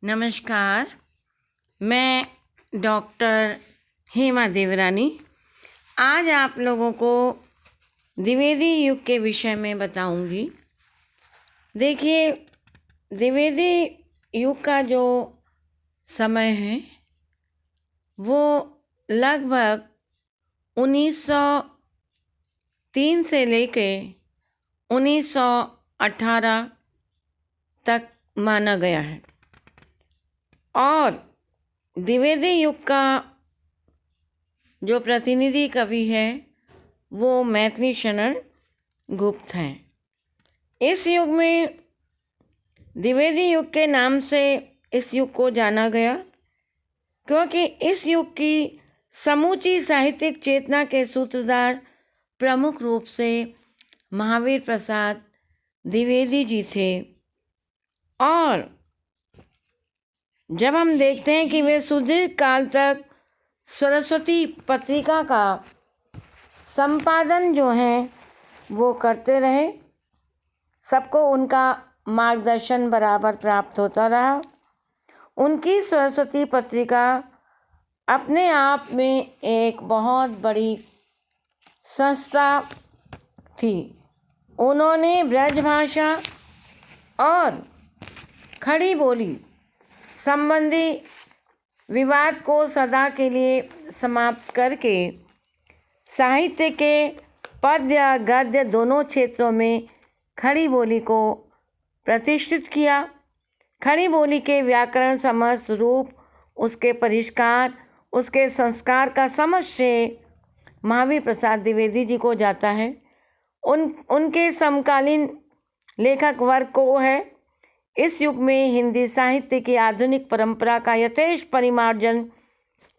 नमस्कार। मैं डॉक्टर हेमा देवरानी आज आप लोगों को द्विवेदी युग के विषय में बताऊंगी। देखिए, द्विवेदी युग का जो समय है वो लगभग 1903 से लेके 1918 तक माना गया है और द्विवेदी युग का जो प्रतिनिधि कवि है वो मैथिली शरण गुप्त हैं। इस युग में द्विवेदी युग के नाम से इस युग को जाना गया क्योंकि इस युग की समूची साहित्यिक चेतना के सूत्रधार प्रमुख रूप से महावीर प्रसाद द्विवेदी जी थे। और जब हम देखते हैं कि वे सुदीर्घ काल तक सरस्वती पत्रिका का संपादन जो है वो करते रहे, सबको उनका मार्गदर्शन बराबर प्राप्त होता रहा। उनकी सरस्वती पत्रिका अपने आप में एक बहुत बड़ी संस्था थी। उन्होंने ब्रजभाषा और खड़ी बोली संबंधी विवाद को सदा के लिए समाप्त करके साहित्य के पद्य या गद्य दोनों क्षेत्रों में खड़ी बोली को प्रतिष्ठित किया। खड़ी बोली के व्याकरण, समस्त रूप, उसके परिष्कार, उसके संस्कार का समझ से महावीर प्रसाद द्विवेदी जी को जाता है। उनके समकालीन लेखक वर्ग को है। इस युग में हिंदी साहित्य की आधुनिक परंपरा का यथेष्ट परिमार्जन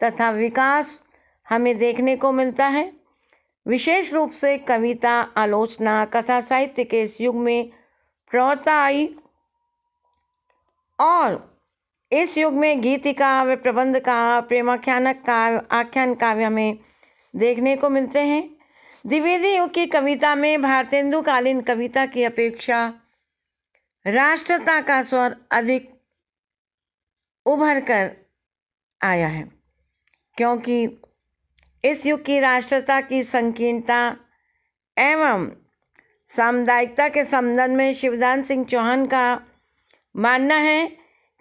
तथा विकास हमें देखने को मिलता है। विशेष रूप से कविता, आलोचना, कथा साहित्य के इस युग में प्रौढ़ता आई और इस युग में गीतिका व प्रबंध का, प्रेमाख्यानक काव्य, आख्यान काव्य हमें देखने को मिलते हैं। द्विवेदी युग की कविता में भारतेंदुकालीन कविता की अपेक्षा राष्ट्रता का स्वर अधिक उभर कर आया है क्योंकि इस युग की राष्ट्रता की संकीर्णता एवं सामुदायिकता के संबंध में शिवदान सिंह चौहान का मानना है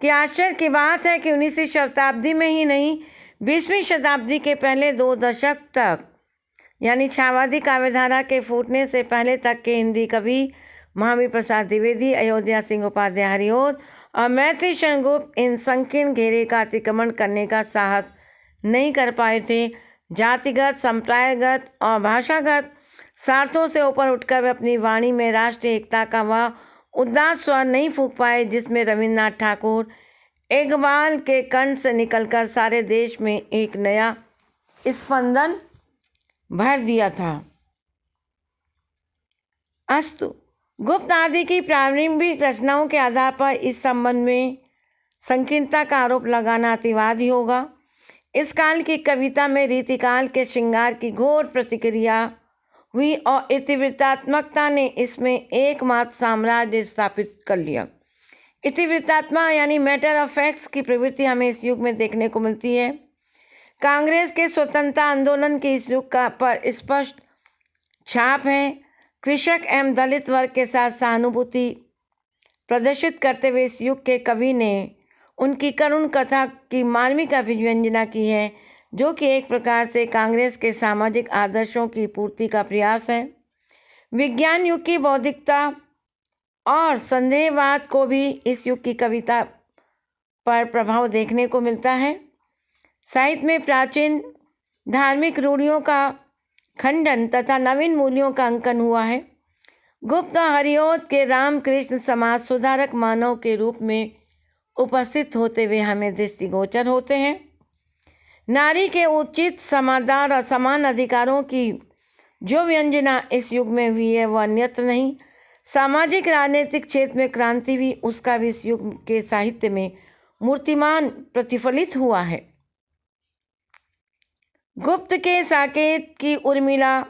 कि आश्चर्य की बात है कि 19वीं शताब्दी में ही नहीं 20वीं शताब्दी के पहले 2 दशक तक यानी छायावादी काव्यधारा के फूटने से पहले तक के हिंदी कवि महावीर प्रसाद द्विवेदी, अयोध्या सिंह उपाध्याय हरिओद और मैथिली शरण गुप्त इन संकीर्ण घेरे का अतिक्रमण करने का साहस नहीं कर पाए थे। जातिगत, संप्रदायगत और भाषागत स्वार्थों से ऊपर उठकर वे अपनी वाणी में राष्ट्रीय एकता का वह उदात्त स्वर नहीं फूंक पाए जिसमें रविन्द्रनाथ ठाकुर इकबाल के कंठ से निकलकर सारे देश में एक नया स्पंदन भर दिया था। अस्तु, गुप्त आदि की प्रारंभिक रचनाओं के आधार पर इस संबंध में संकीर्णता का आरोप लगाना अतिवाद ही होगा। इस काल की कविता में रीतिकाल के श्रृंगार की घोर प्रतिक्रिया हुई और इतिवृत्तात्मकता ने इसमें एकमात्र साम्राज्य स्थापित कर लिया। इतिवृत्तात्मा यानी मैटर ऑफ फैक्ट्स की प्रवृत्ति हमें इस युग में देखने को मिलती है। कांग्रेस के स्वतंत्रता आंदोलन के इस युग का पर स्पष्ट छाप है। कृषक एवं दलित वर्ग के साथ सहानुभूति प्रदर्शित करते हुए इस युग के कवि ने उनकी करुण कथा की मार्मिक अभिव्यंजना की है, जो कि एक प्रकार से कांग्रेस के सामाजिक आदर्शों की पूर्ति का प्रयास है। विज्ञान युग की बौद्धिकता और संदेहवाद को भी इस युग की कविता पर प्रभाव देखने को मिलता है। साहित्य में प्राचीन धार्मिक रूढ़ियों का खंडन तथा नवीन मूल्यों का अंकन हुआ है। गुप्त और हरिओद के रामकृष्ण समाज सुधारक मानव के रूप में उपस्थित होते हुए हमें दृष्टिगोचर होते हैं। नारी के उचित, समादार और समान अधिकारों की जो व्यंजना इस युग में हुई है वह अन्यत्र नहीं। सामाजिक राजनीतिक क्षेत्र में क्रांति हुई, उसका भी इस युग के साहित्य में मूर्तिमान प्रतिफलित हुआ है। गुप्त के साकेत की उर्मिला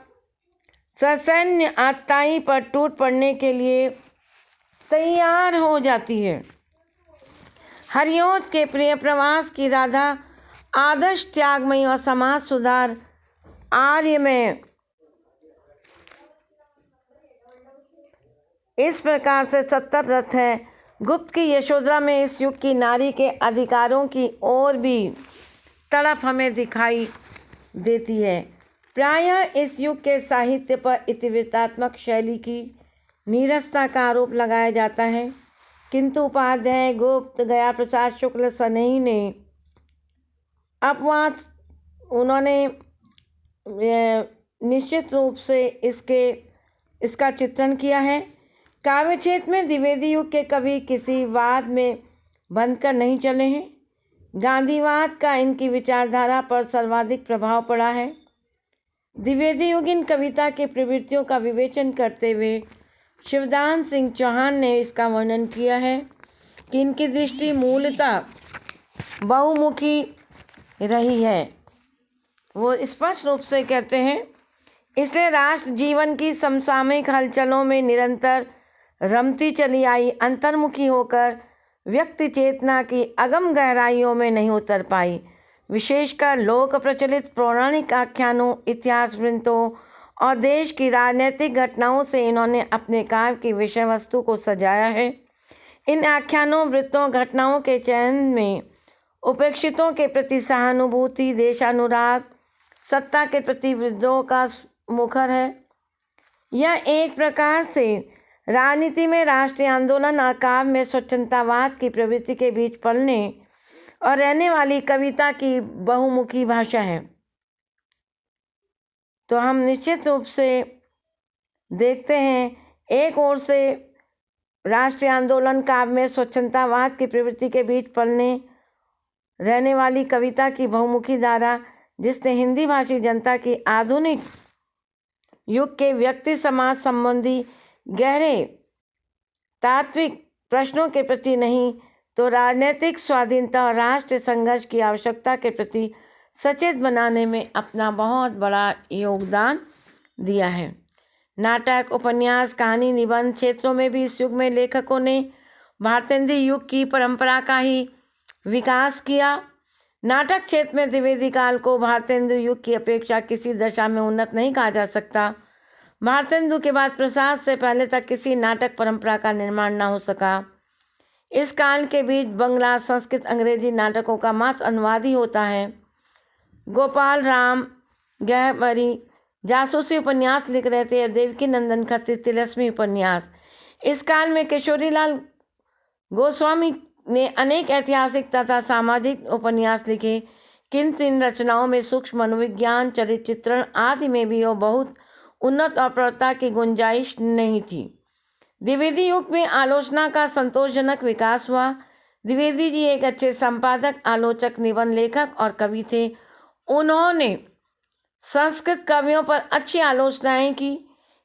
ससैन्य आताई पर टूट पड़ने के लिए तैयार हो जाती है। हरिओत के प्रिय प्रवास की राधा, आदर्श त्यागमयी और समाज सुधार आर्य में इस प्रकार से 70 रथ है। गुप्त की यशोधरा में इस युग की नारी के अधिकारों की ओर भी तड़प हमें दिखाई देती है। प्रायः इस युग के साहित्य पर इतिवृत्तात्मक शैली की नीरसता का आरोप लगाया जाता है, किंतु उपाध्याय, गुप्त, गया प्रसाद शुक्ल सनेही ने अपवाद उन्होंने निश्चित रूप से इसका चित्रण किया है। काव्य क्षेत्र में द्विवेदी युग के कवि किसी वाद में बंधकर नहीं चले हैं। गांधीवाद का इनकी विचारधारा पर सर्वाधिक प्रभाव पड़ा है। द्विवेदी युगीन कविता की प्रवृत्तियों का विवेचन करते हुए शिवदान सिंह चौहान ने इसका वर्णन किया है कि इनकी दृष्टि मूलतः बहुमुखी रही है। वो स्पष्ट रूप से कहते हैं, इसलिए राष्ट्र जीवन की समसामयिक हलचलों में निरंतर रमती चली आई अंतर्मुखी होकर व्यक्ति चेतना की अगम गहराइयों में नहीं उतर पाई। विशेषकर लोक प्रचलित पौराणिक आख्यानों, इतिहास वृत्तों और देश की राजनीतिक घटनाओं से इन्होंने अपने काव्य की विषय वस्तु को सजाया है। इन आख्यानों, वृत्तों, घटनाओं के चयन में उपेक्षितों के प्रति सहानुभूति, देशानुराग, सत्ता के प्रति विद्रोह का मुखर है। यह एक प्रकार से राजनीति में राष्ट्रीय आंदोलन और काव्य में स्वच्छंदतावाद की प्रवृत्ति के बीच पलने और रहने वाली कविता की बहुमुखी भाषा है। तो हम निश्चित रूप से देखते हैं, एक ओर से राष्ट्रीय आंदोलन काव्य में स्वच्छंदतावाद की प्रवृत्ति के बीच पलने रहने वाली कविता की बहुमुखी धारा, जिसने हिंदी भाषी जनता की आधुनिक युग के व्यक्ति समाज संबंधी गहरे तात्विक प्रश्नों के प्रति नहीं तो राजनीतिक स्वाधीनता और राष्ट्रीय संघर्ष की आवश्यकता के प्रति सचेत बनाने में अपना बहुत बड़ा योगदान दिया है। नाटक, उपन्यास, कहानी, निबंध क्षेत्रों में भी इस युग में लेखकों ने भारतेंदु युग की परंपरा का ही विकास किया। नाटक क्षेत्र में द्विवेदी काल को भारतेंदु युग की अपेक्षा किसी दशा में उन्नत नहीं कहा जा सकता। भारतेंदु के बाद प्रसाद से पहले तक किसी नाटक परंपरा का निर्माण न हो सका। इस काल के बीच बंगला, संस्कृत, अंग्रेजी नाटकों का मात्र अनुवाद ही होता है। गोपाल राम गहमरी जासूसी उपन्यास लिख रहे थे। देवकी नंदन खत्री तिलस्मी उपन्यास। इस काल में किशोरीलाल गोस्वामी ने अनेक ऐतिहासिक तथा सामाजिक उपन्यास लिखे, किंतु इन रचनाओं में सूक्ष्म मनोविज्ञान, चरित्र चित्रण आदि में भी वो बहुत उन्नत और प्रौढ़ता की गुंजाइश नहीं थी। द्विवेदी युग में आलोचना का संतोषजनक विकास हुआ। द्विवेदी जी एक अच्छे संपादक, आलोचक, निबंध लेखक और कवि थे। उन्होंने संस्कृत कवियों पर अच्छी आलोचनाएं की।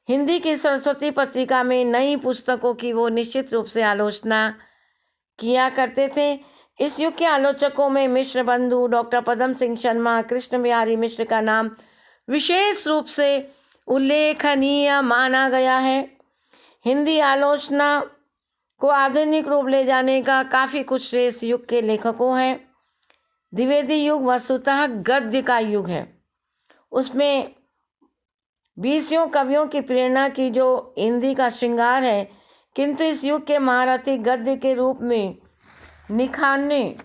हिंदी की सरस्वती पत्रिका में नई पुस्तकों की वो निश्चित रूप से आलोचना किया करते थे। इस युग के आलोचकों में मिश्र बंधु, डॉक्टर पदम सिंह शर्मा, कृष्ण बिहारी मिश्र का नाम विशेष रूप से उल्लेखनीय माना गया है। हिंदी आलोचना को आधुनिक रूप ले जाने का काफ़ी कुछ श्रेय इस युग के लेखकों है। द्विवेदी युग वस्तुतः गद्य का युग है। उसमें 20 कवियों की प्रेरणा की जो हिंदी का श्रृंगार है, किंतु इस युग के महारथी गद्य के रूप में निखारने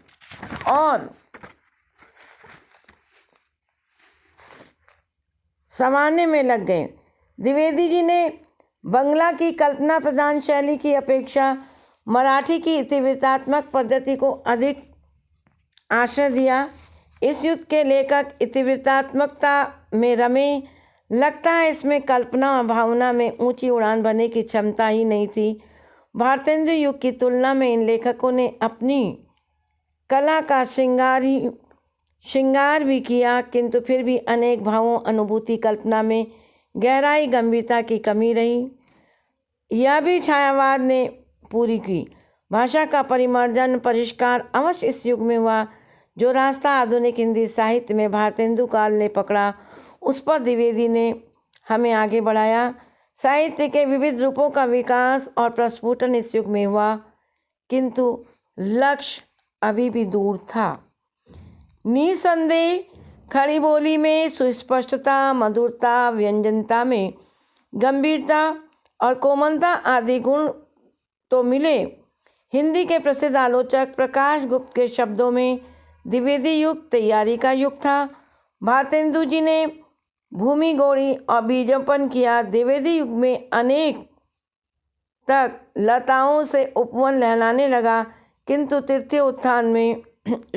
और संवारने में लग गए। द्विवेदी जी ने बंगला की कल्पना प्रधान शैली की अपेक्षा मराठी की इतिवृत्तात्मक पद्धति को अधिक आश्रय दिया। इस युग के लेखक इतिवृत्तात्मकता में रमे। लगता है इसमें कल्पना और भावना में ऊंची उड़ान भरने की क्षमता ही नहीं थी। भारतेंदु युग की तुलना में इन लेखकों ने अपनी कला का श्रृंगार भी किया, किंतु फिर भी अनेक भावों, अनुभूति, कल्पना में गहराई, गंभीरता की कमी रही। यह भी छायावाद ने पूरी की। भाषा का परिमार्जन, परिष्कार अवश्य इस युग में हुआ। जो रास्ता आधुनिक हिंदी साहित्य में भारतेंदु काल ने पकड़ा, उस पर द्विवेदी ने हमें आगे बढ़ाया। साहित्य के विविध रूपों का विकास और प्रस्फुटन इस युग में हुआ, किंतु लक्ष्य अभी भी दूर था। निसंदेह खड़ी बोली में सुस्पष्टता, मधुरता, व्यंजनता में गंभीरता और कोमलता आदि गुण तो मिले। हिंदी के प्रसिद्ध आलोचक प्रकाश गुप्त के शब्दों में द्विवेदी युग तैयारी का युग था। भारतेंदु जी ने भूमि गोड़ी और बीजोपन किया। द्विवेदी युग में अनेक तक लताओं से उपवन लहलाने लगा, किंतु तृतीय उत्थान में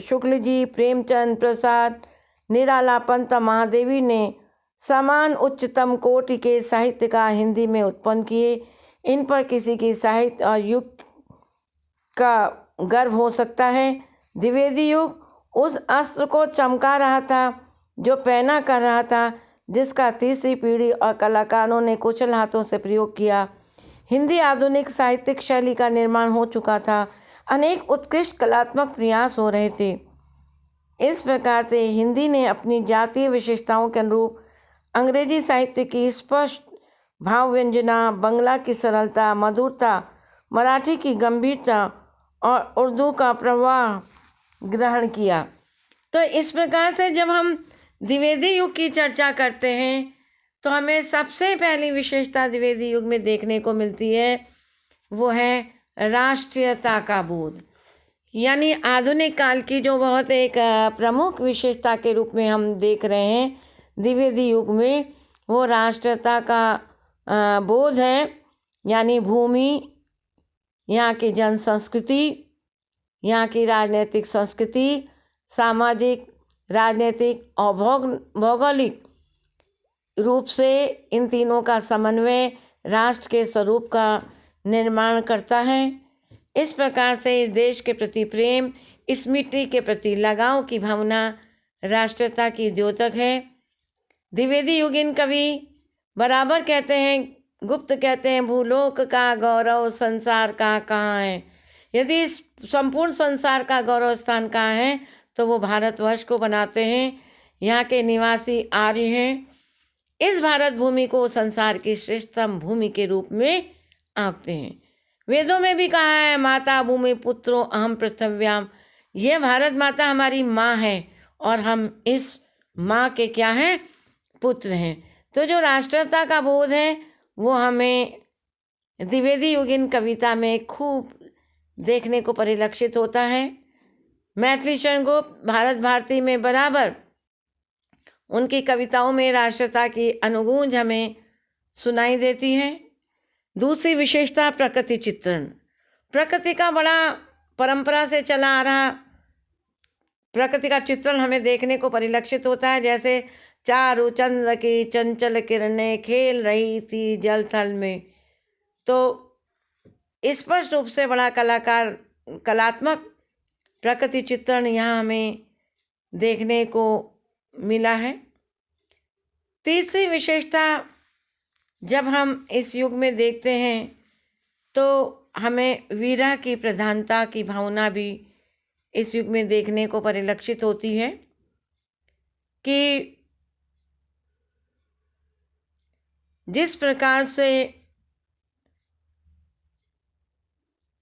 शुक्ल जी, प्रेमचंद, प्रसाद, निराला, पंत महादेवी ने समान उच्चतम कोटि के साहित्य का हिंदी में उत्पन्न किए। इन पर किसी की साहित्य और युग का गर्व हो सकता है। द्विवेदी युग उस अस्त्र को चमका रहा था जो पैना कर रहा था, जिसका तीसरी पीढ़ी और कलाकारों ने कुशल हाथों से प्रयोग किया। हिंदी आधुनिक साहित्यिक शैली का निर्माण हो चुका था। अनेक उत्कृष्ट कलात्मक प्रयास हो रहे थे। इस प्रकार से हिंदी ने अपनी जातीय विशेषताओं के अनुरूप अंग्रेजी साहित्य की स्पष्ट भाव व्यंजना, बंगला की सरलता, मधुरता, मराठी की गंभीरता और उर्दू का प्रवाह ग्रहण किया। तो इस प्रकार से जब हम द्विवेदी युग की चर्चा करते हैं तो हमें सबसे पहली विशेषता द्विवेदी युग में देखने को मिलती है, वो है राष्ट्रीयता का बोध। यानी आधुनिक काल की जो बहुत एक प्रमुख विशेषता के रूप में हम देख रहे हैं द्विवेदी युग में, वो राष्ट्रीयता का बोध है। यानी भूमि, यहाँ की जन संस्कृति, यहाँ की राजनीतिक संस्कृति, सामाजिक, राजनीतिक और भौगोलिक रूप से इन तीनों का समन्वय राष्ट्र के स्वरूप का निर्माण करता है। इस प्रकार से इस देश के प्रति प्रेम, इस मिट्टी के प्रति लगाव की भावना राष्ट्रीयता की द्योतक है। द्विवेदी युगीन कवि बराबर कहते हैं, गुप्त कहते हैं, भूलोक का गौरव संसार का कहाँ है। यदि इस संपूर्ण संसार का गौरव स्थान कहाँ है तो वो भारतवर्ष को बनाते हैं। यहाँ के निवासी आर्य हैं। इस भारत भूमि को संसार की श्रेष्ठतम भूमि के रूप में आंकते हैं। वेदों में भी कहा है, माता भूमि पुत्रो अहम पृथिव्याम। ये भारत माता हमारी माँ है और हम इस माँ के क्या हैं, पुत्र हैं। तो जो राष्ट्रीयता का बोध है वो हमें द्विवेदी युगीन कविता में खूब देखने को परिलक्षित होता है। मैथिली शरण गुप्त, भारत भारती में बराबर उनकी कविताओं में राष्ट्रीयता की अनुगूंज हमें सुनाई देती है। दूसरी विशेषता प्रकृति चित्रण। प्रकृति का बड़ा परंपरा से चला आ रहा प्रकृति का चित्रण हमें देखने को परिलक्षित होता है। जैसे चारु चंद्र की चंचल किरणें खेल रही थी जल थल में। तो स्पष्ट रूप से बड़ा कलात्मक प्रकृति चित्रण यहाँ हमें देखने को मिला है। तीसरी विशेषता जब हम इस युग में देखते हैं तो हमें वीरा की प्रधानता की भावना भी इस युग में देखने को परिलक्षित होती है कि जिस प्रकार से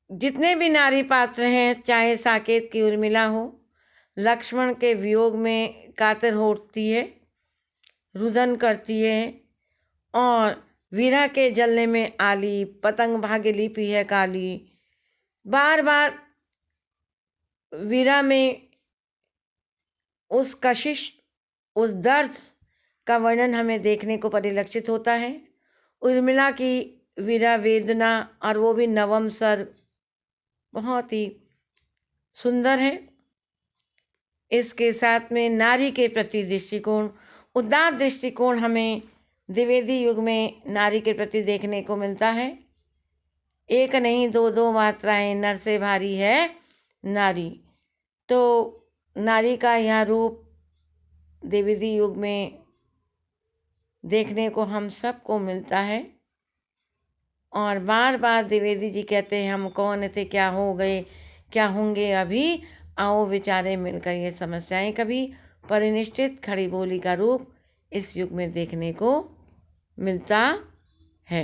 जितने भी नारी पात्र हैं, चाहे साकेत की उर्मिला हो, लक्ष्मण के वियोग में कातर होती है, रुदन करती है, और वीरा के जलने में आली, पतंग भागे लिपि है काली। बार बार वीरा में उस कशिश, उस दर्द का वर्णन हमें देखने को परिलक्षित होता है। उर्मिला की वीरा वेदना, और वो भी नवम स्वर, बहुत ही सुंदर है। इसके साथ में नारी के प्रति दृष्टिकोण, उदात्त दृष्टिकोण हमें द्विवेदी युग में नारी के प्रति देखने को मिलता है। एक नहीं दो दो मात्राएं, नर से भारी है नारी। तो नारी का यह रूप द्विवेदी युग में देखने को हम सबको मिलता है। और बार बार द्विवेदी जी कहते हैं, हम कौन थे, क्या हो गए, क्या होंगे अभी, आओ विचारे मिलकर ये समस्याएं कभी। परिनिष्ठित खड़ी बोली का रूप इस युग में देखने को मिलता है।